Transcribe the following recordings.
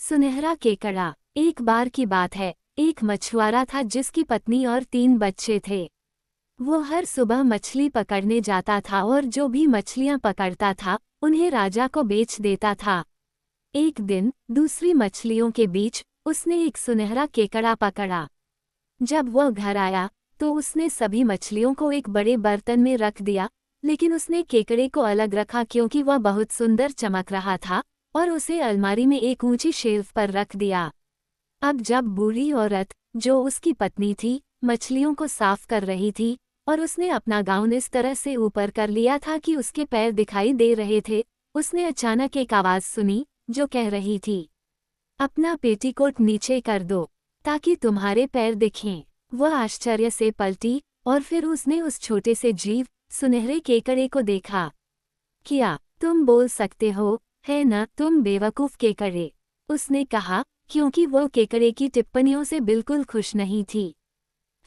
सुनहरा केकड़ा। एक बार की बात है, एक मछुआरा था जिसकी पत्नी और 3 बच्चे थे। वो हर सुबह मछली पकड़ने जाता था और जो भी मछलियां पकड़ता था उन्हें राजा को बेच देता था। एक दिन दूसरी मछलियों के बीच उसने एक सुनहरा केकड़ा पकड़ा। जब वह घर आया तो उसने सभी मछलियों को एक बड़े बर्तन में रख दिया, लेकिन उसने केकड़े को अलग रखा क्योंकि वह बहुत सुंदर चमक रहा था और उसे अलमारी में एक ऊंची शेल्फ पर रख दिया। अब जब बूढ़ी औरत, जो उसकी पत्नी थी, मछलियों को साफ कर रही थी और उसने अपना गाउन इस तरह से ऊपर कर लिया था कि उसके पैर दिखाई दे रहे थे, उसने अचानक एक आवाज सुनी जो कह रही थी, अपना पेटीकोट नीचे कर दो ताकि तुम्हारे पैर दिखें। वह आश्चर्य से पलटी और फिर उसने उस छोटे से जीव, सुनहरे केकड़े को देखा। क्या तुम बोल सकते हो, है न तुम बेवकूफ केकड़े, उसने कहा, क्योंकि वो केकड़े की टिप्पणियों से बिल्कुल खुश नहीं थी।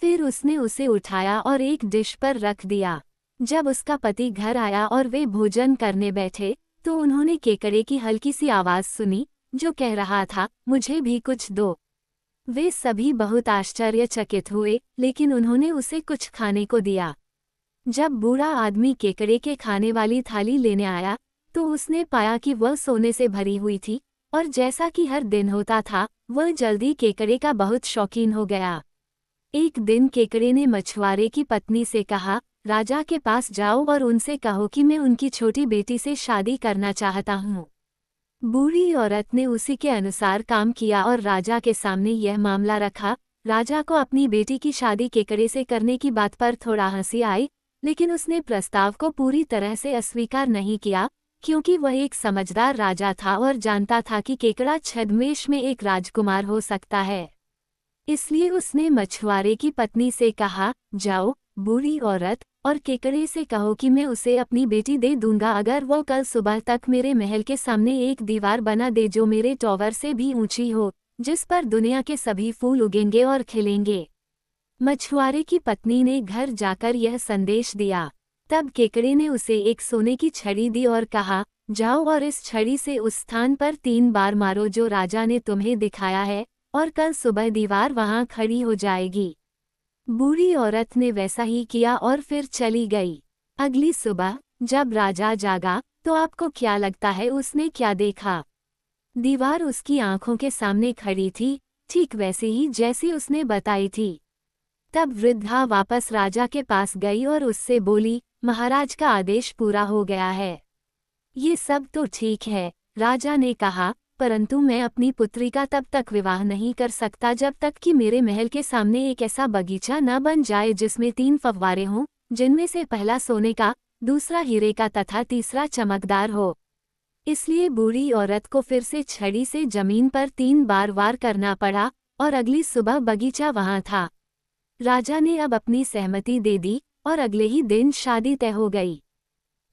फिर उसने उसे उठाया और एक डिश पर रख दिया। जब उसका पति घर आया और वे भोजन करने बैठे तो उन्होंने केकड़े की हल्की सी आवाज सुनी जो कह रहा था, मुझे भी कुछ दो। वे सभी बहुत आश्चर्यचकित हुए, लेकिन उन्होंने उसे कुछ खाने को दिया। जब बूढ़ा आदमी केकड़े के खाने वाली थाली लेने आया तो उसने पाया कि वह सोने से भरी हुई थी और जैसा कि हर दिन होता था, वह जल्दी केकड़े का बहुत शौकीन हो गया। एक दिन केकड़े ने मछुआरे की पत्नी से कहा, राजा के पास जाओ और उनसे कहो कि मैं उनकी छोटी बेटी से शादी करना चाहता हूँ। बूढ़ी औरत ने उसी के अनुसार काम किया और राजा के सामने यह मामला रखा। राजा को अपनी बेटी की शादी केकड़े से करने की बात पर थोड़ा हंसी आई, लेकिन उसने प्रस्ताव को पूरी तरह से अस्वीकार नहीं किया, क्योंकि वह एक समझदार राजा था और जानता था कि केकड़ा छद्मवेश में एक राजकुमार हो सकता है। इसलिए उसने मछुआरे की पत्नी से कहा, जाओ बूढ़ी औरत, और केकड़े से कहो कि मैं उसे अपनी बेटी दे दूंगा अगर वो कल सुबह तक मेरे महल के सामने एक दीवार बना दे जो मेरे टॉवर से भी ऊंची हो, जिस पर दुनिया के सभी फूल उगेंगे और खिलेंगे। मछुआरे की पत्नी ने घर जाकर यह संदेश दिया। तब केकड़े ने उसे एक सोने की छड़ी दी और कहा, जाओ और इस छड़ी से उस स्थान पर 3 बार मारो जो राजा ने तुम्हें दिखाया है, और कल सुबह दीवार वहां खड़ी हो जाएगी। बूढ़ी औरत ने वैसा ही किया और फिर चली गई। अगली सुबह जब राजा जागा तो आपको क्या लगता है उसने क्या देखा? दीवार उसकी आंखों के सामने खड़ी थी, ठीक वैसे ही जैसी उसने बताई थी। तब वृद्धा वापस राजा के पास गई और उससे बोली, महाराज का आदेश पूरा हो गया है। ये सब तो ठीक है, राजा ने कहा, परंतु मैं अपनी पुत्री का तब तक विवाह नहीं कर सकता जब तक कि मेरे महल के सामने एक ऐसा बगीचा न बन जाए जिसमें 3 फव्वारे हों, जिनमें से पहला सोने का, दूसरा हीरे का तथा तीसरा चमकदार हो। इसलिए बूढ़ी औरत को फिर से छड़ी से जमीन पर 3 बार वार करना पड़ा और अगली सुबह बगीचा वहां था। राजा ने अब अपनी सहमति दे दी और अगले ही दिन शादी तय हो गई।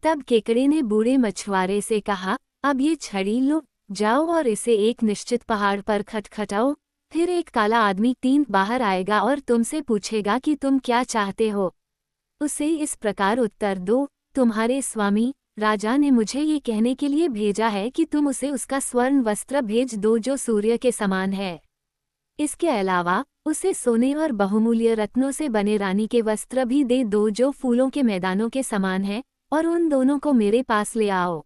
तब केकड़े ने बूढ़े मछुआरे से कहा, अब ये छड़ी लो, जाओ और इसे एक निश्चित पहाड़ पर खटखटाओ, फिर एक काला आदमी 3 बाहर आएगा और तुमसे पूछेगा कि तुम क्या चाहते हो। उसे इस प्रकार उत्तर दो, तुम्हारे स्वामी राजा ने मुझे ये कहने के लिए भेजा है कि तुम उसे उसका स्वर्ण वस्त्र भेज दो जो सूर्य के समान है। इसके अलावा उसे सोने और बहुमूल्य रत्नों से बने रानी के वस्त्र भी दे दो जो फूलों के मैदानों के समान है, और उन दोनों को मेरे पास ले आओ।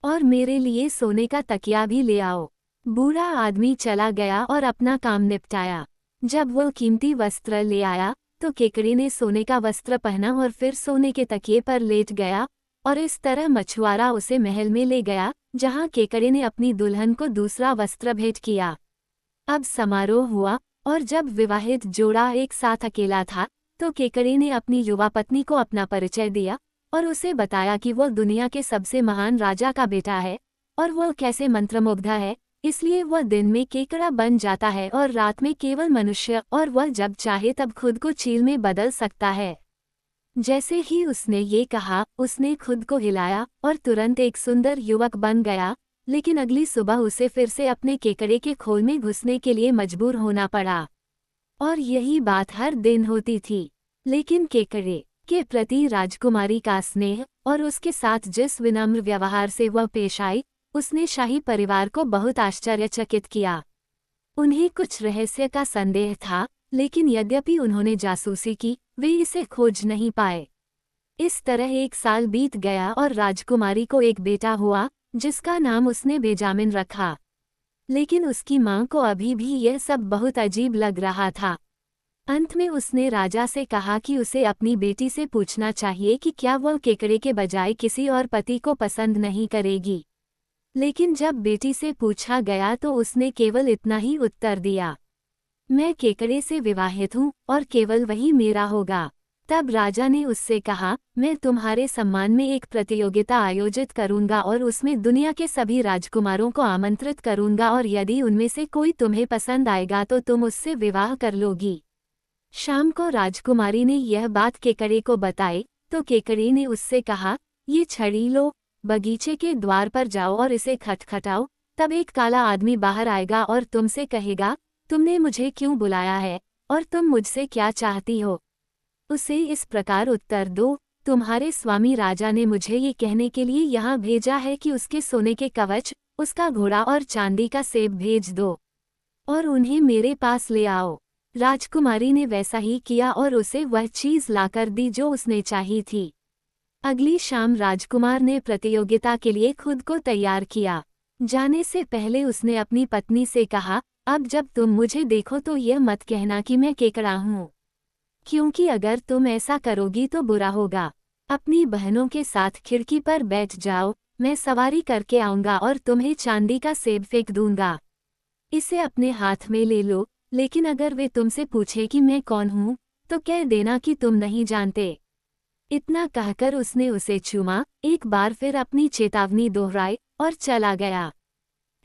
और मेरे लिए सोने का तकिया भी ले आओ। बूढ़ा आदमी चला गया और अपना काम निपटाया। जब वह कीमती वस्त्र ले आया तो केकड़े ने सोने का वस्त्र पहना और फिर सोने के तकिए पर लेट गया, और इस तरह मछुआरा उसे महल में ले गया जहां केकड़े ने अपनी दुल्हन को दूसरा वस्त्र भेंट किया। अब समारोह हुआ और जब विवाहित जोड़ा एक साथ अकेला था तो केकड़े ने अपनी युवा पत्नी को अपना परिचय दिया और उसे बताया कि वह दुनिया के सबसे महान राजा का बेटा है और वह कैसे मंत्रमुग्ध है, इसलिए वह दिन में केकड़ा बन जाता है और रात में केवल मनुष्य, और वह जब चाहे तब खुद को चील में बदल सकता है। जैसे ही उसने ये कहा, उसने खुद को हिलाया और तुरंत एक सुंदर युवक बन गया, लेकिन अगली सुबह उसे फिर से अपने केकड़े के खोल में घुसने के लिए मजबूर होना पड़ा। और यही बात हर दिन होती थी। लेकिन केकड़े के प्रति राजकुमारी का स्नेह और उसके साथ जिस विनम्र व्यवहार से वह पेश आई, उसने शाही परिवार को बहुत आश्चर्यचकित किया। उन्हें कुछ रहस्य का संदेह था, लेकिन यद्यपि उन्होंने जासूसी की, वे इसे खोज नहीं पाए। इस तरह 1 साल बीत गया और राजकुमारी को एक बेटा हुआ, जिसका नाम उसने बेंजामिन रखा। लेकिन उसकी मां को अभी भी यह सब बहुत अजीब लग रहा था। अंत में उसने राजा से कहा कि उसे अपनी बेटी से पूछना चाहिए कि क्या वह केकड़े के बजाय किसी और पति को पसंद नहीं करेगी। लेकिन जब बेटी से पूछा गया तो उसने केवल इतना ही उत्तर दिया, मैं केकड़े से विवाहित हूँ और केवल वही मेरा होगा। तब राजा ने उससे कहा, मैं तुम्हारे सम्मान में एक प्रतियोगिता आयोजित करूंगा और उसमें दुनिया के सभी राजकुमारों को आमंत्रित करूंगा, और यदि उनमें से कोई तुम्हें पसंद आएगा तो तुम उससे विवाह कर लोगी। शाम को राजकुमारी ने यह बात केकड़े को बताई, तो केकड़े ने उससे कहा, ये छड़ी लो, बगीचे के द्वार पर जाओ और इसे खटखटाओ, तब एक काला आदमी बाहर आएगा और तुमसे कहेगा, तुमने मुझे क्यों बुलाया है और तुम मुझसे क्या चाहती हो। उसे इस प्रकार उत्तर दो, तुम्हारे स्वामी राजा ने मुझे ये कहने के लिए यहाँ भेजा है कि उसके सोने के कवच, उसका घोड़ा और चांदी का सेब भेज दो और उन्हें मेरे पास ले आओ। राजकुमारी ने वैसा ही किया और उसे वह चीज लाकर दी जो उसने चाही थी। अगली शाम राजकुमार ने प्रतियोगिता के लिए खुद को तैयार किया। जाने से पहले उसने अपनी पत्नी से कहा, अब जब तुम मुझे देखो तो यह मत कहना कि मैं केकड़ा हूँ, क्योंकि अगर तुम ऐसा करोगी तो बुरा होगा। अपनी बहनों के साथ खिड़की पर बैठ जाओ, मैं सवारी करके आऊंगा और तुम्हें चांदी का सेब फेंक दूंगा। इसे अपने हाथ में ले लो, लेकिन अगर वे तुमसे पूछे कि मैं कौन हूँ, तो कह देना कि तुम नहीं जानते। इतना कहकर उसने उसे चूमा, एक बार फिर अपनी चेतावनी दोहराई और चला गया।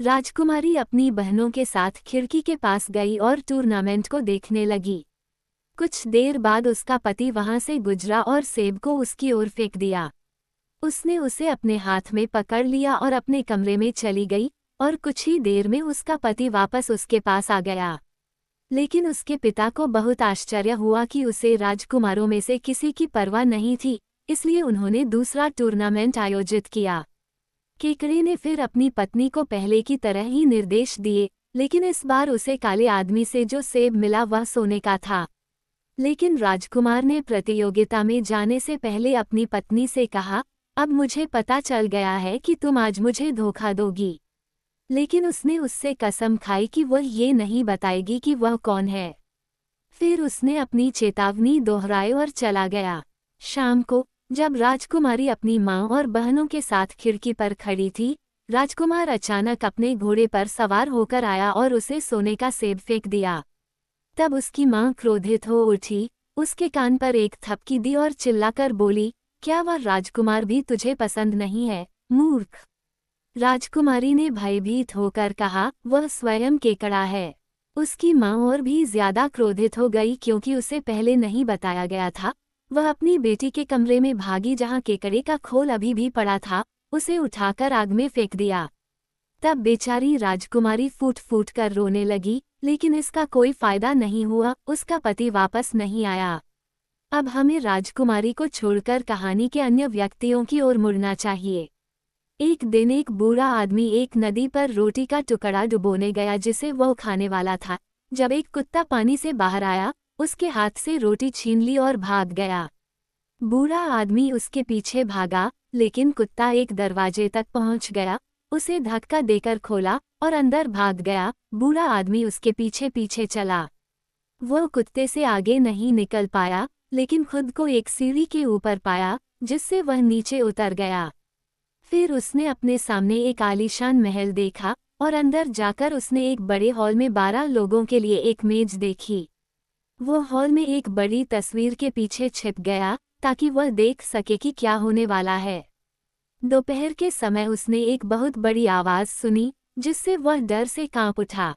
राजकुमारी अपनी बहनों के साथ खिड़की के पास गई और टूर्नामेंट को देखने लगी। कुछ देर बाद उसका पति वहां से गुजरा और सेब को उसकी ओर फेंक दिया। उसने उसे अपने हाथ में पकड़ लिया और अपने कमरे में चली गई, और कुछ ही देर में उसका पति वापस उसके पास आ गया। लेकिन उसके पिता को बहुत आश्चर्य हुआ कि उसे राजकुमारों में से किसी की परवाह नहीं थी, इसलिए उन्होंने दूसरा टूर्नामेंट आयोजित किया। केकड़े ने फिर अपनी पत्नी को पहले की तरह ही निर्देश दिए, लेकिन इस बार उसे काले आदमी से जो सेब मिला वह सोने का था। लेकिन राजकुमार ने प्रतियोगिता में जाने से पहले अपनी पत्नी से कहा, अब मुझे पता चल गया है कि तुम आज मुझे धोखा दोगी। लेकिन उसने उससे कसम खाई कि वह ये नहीं बताएगी कि वह कौन है। फिर उसने अपनी चेतावनी दोहराई और चला गया। शाम को जब राजकुमारी अपनी माँ और बहनों के साथ खिड़की पर खड़ी थी, राजकुमार अचानक अपने घोड़े पर सवार होकर आया और उसे सोने का सेब फेंक दिया। तब उसकी माँ क्रोधित हो उठी, उसके कान पर एक थपकी दी और चिल्लाकर बोली, क्या वह राजकुमार भी तुझे पसंद नहीं है, मूर्ख। राजकुमारी ने भयभीत होकर कहा, वह स्वयं केकड़ा है। उसकी माँ और भी ज्यादा क्रोधित हो गई क्योंकि उसे पहले नहीं बताया गया था। वह अपनी बेटी के कमरे में भागी जहाँ केकड़े का खोल अभी भी पड़ा था, उसे उठाकर आग में फेंक दिया। तब बेचारी राजकुमारी फूट फूट कर रोने लगी, लेकिन इसका कोई फायदा नहीं हुआ, उसका पति वापस नहीं आया। अब हमें राजकुमारी को छोड़कर कहानी के अन्य व्यक्तियों की ओर मुड़ना चाहिए। एक दिन एक बूढ़ा आदमी एक नदी पर रोटी का टुकड़ा डुबोने गया जिसे वह खाने वाला था। जब एक कुत्ता पानी से बाहर आया, उसके हाथ से रोटी छीन ली और भाग गया। बूढ़ा आदमी उसके पीछे भागा, लेकिन कुत्ता एक दरवाजे तक पहुंच गया, उसे धक्का देकर खोला और अंदर भाग गया। बूढ़ा आदमी उसके पीछे पीछे चला। वह कुत्ते से आगे नहीं निकल पाया, लेकिन खुद को एक सीढ़ी के ऊपर पाया, जिससे वह नीचे उतर गया। फिर उसने अपने सामने एक आलीशान महल देखा और अंदर जाकर उसने एक बड़े हॉल में 12 लोगों के लिए एक मेज देखी। वो हॉल में एक बड़ी तस्वीर के पीछे छिप गया ताकि वह देख सके कि क्या होने वाला है। दोपहर के समय उसने एक बहुत बड़ी आवाज सुनी, जिससे वह डर से कांप उठा।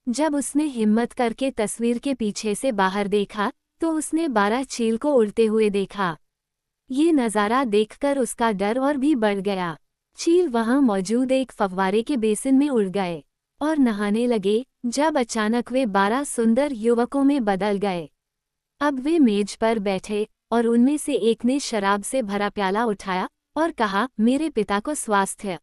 जब उसने हिम्मत करके तस्वीर के पीछे से बाहर देखा तो उसने 12 चील को उड़ते हुए देखा। ये नज़ारा देखकर उसका डर और भी बढ़ गया। चील वहां मौजूद एक फव्वारे के बेसिन में उड़ गए और नहाने लगे, जब अचानक वे 12 सुंदर युवकों में बदल गए। अब वे मेज पर बैठे और उनमें से एक ने शराब से भरा प्याला उठाया और कहा, मेरे पिता को स्वास्थ्य।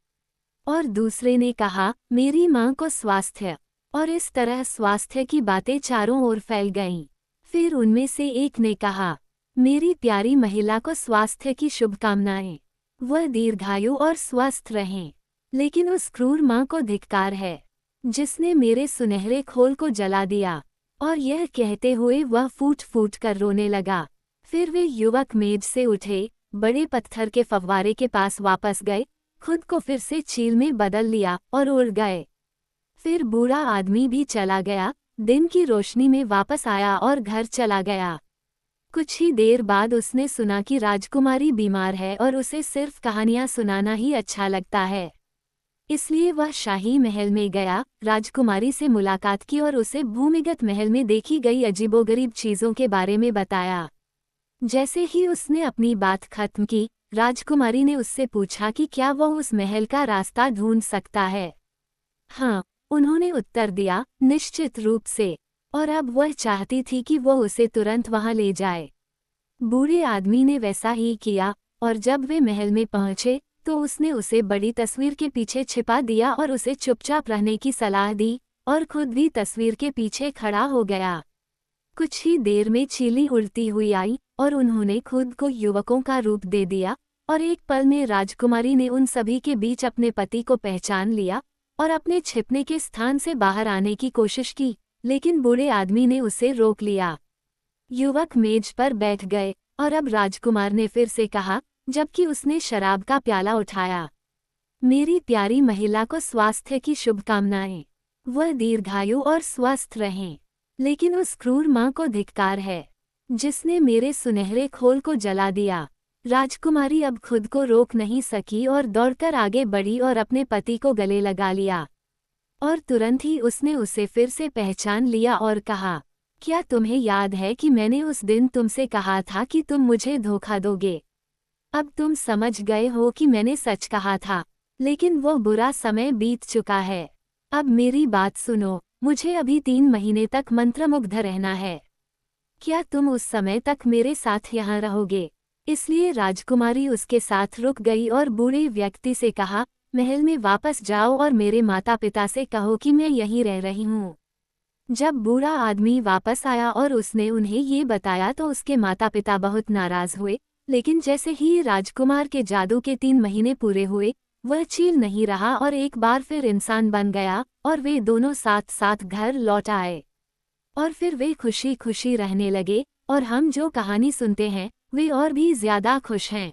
और दूसरे ने कहा, मेरी माँ को स्वास्थ्य। और इस तरह स्वास्थ्य की बातें चारों ओर फैल गईं। फिर उनमें से एक ने कहा, मेरी प्यारी महिला को स्वास्थ्य की शुभकामनाएं। वह दीर्घायु और स्वस्थ रहें। लेकिन उस क्रूर माँ को धिक्कार है, जिसने मेरे सुनहरे खोल को जला दिया। और यह कहते हुए वह फूट फूट कर रोने लगा। फिर वे युवक मेज से उठे, बड़े पत्थर के फव्वारे के पास वापस गए, खुद को फिर से चील में बदल लिया और उड़ गए। फिर बूढ़ा आदमी भी चला गया, दिन की रोशनी में वापस आया और घर चला गया। कुछ ही देर बाद उसने सुना कि राजकुमारी बीमार है और उसे सिर्फ कहानियां सुनाना ही अच्छा लगता है। इसलिए वह शाही महल में गया, राजकुमारी से मुलाकात की और उसे भूमिगत महल में देखी गई अजीबोगरीब चीज़ों के बारे में बताया। जैसे ही उसने अपनी बात खत्म की, राजकुमारी ने उससे पूछा कि क्या वह उस महल का रास्ता ढूंढ सकता है। हाँ, उन्होंने उत्तर दिया, निश्चित रूप से। और अब वह चाहती थी कि वह उसे तुरंत वहां ले जाए। बूढ़े आदमी ने वैसा ही किया, और जब वे महल में पहुंचे तो उसने उसे बड़ी तस्वीर के पीछे छिपा दिया और उसे चुपचाप रहने की सलाह दी, और खुद भी तस्वीर के पीछे खड़ा हो गया। कुछ ही देर में चीली उड़ती हुई आई, और उन्होंने खुद को युवकों का रूप दे दिया, और एक पल में राजकुमारी ने उन सभी के बीच अपने पति को पहचान लिया और अपने छिपने के स्थान से बाहर आने की कोशिश की, लेकिन बूढ़े आदमी ने उसे रोक लिया। युवक मेज पर बैठ गए, और अब राजकुमार ने फिर से कहा, जबकि उसने शराब का प्याला उठाया, मेरी प्यारी महिला को स्वास्थ्य की शुभकामनाएं। वह दीर्घायु और स्वस्थ रहें। लेकिन उस क्रूर माँ को धिक्कार है, जिसने मेरे सुनहरे खोल को जला दिया। राजकुमारी अब खुद को रोक नहीं सकी और दौड़कर आगे बढ़ी और अपने पति को गले लगा लिया। और तुरंत ही उसने उसे फिर से पहचान लिया और कहा, क्या तुम्हें याद है कि मैंने उस दिन तुमसे कहा था कि तुम मुझे धोखा दोगे? अब तुम समझ गए हो कि मैंने सच कहा था, लेकिन वो बुरा समय बीत चुका है। अब मेरी बात सुनो, मुझे अभी 3 महीने तक मंत्रमुग्ध रहना है। क्या तुम उस समय तक मेरे साथ यहाँ रहोगे? इसलिए राजकुमारी उसके साथ रुक गई और बूढ़े व्यक्ति से कहा, महल में वापस जाओ और मेरे माता पिता से कहो कि मैं यहीं रह रही हूँ। जब बूढ़ा आदमी वापस आया और उसने उन्हें ये बताया तो उसके माता पिता बहुत नाराज हुए, लेकिन जैसे ही राजकुमार के जादू के 3 महीने पूरे हुए, वह चील नहीं रहा और एक बार फिर इंसान बन गया, और वे दोनों साथ साथ घर लौट आए। और फिर वे खुशी खुशी रहने लगे, और हम जो कहानी सुनते हैं वे और भी ज्यादा खुश हैं।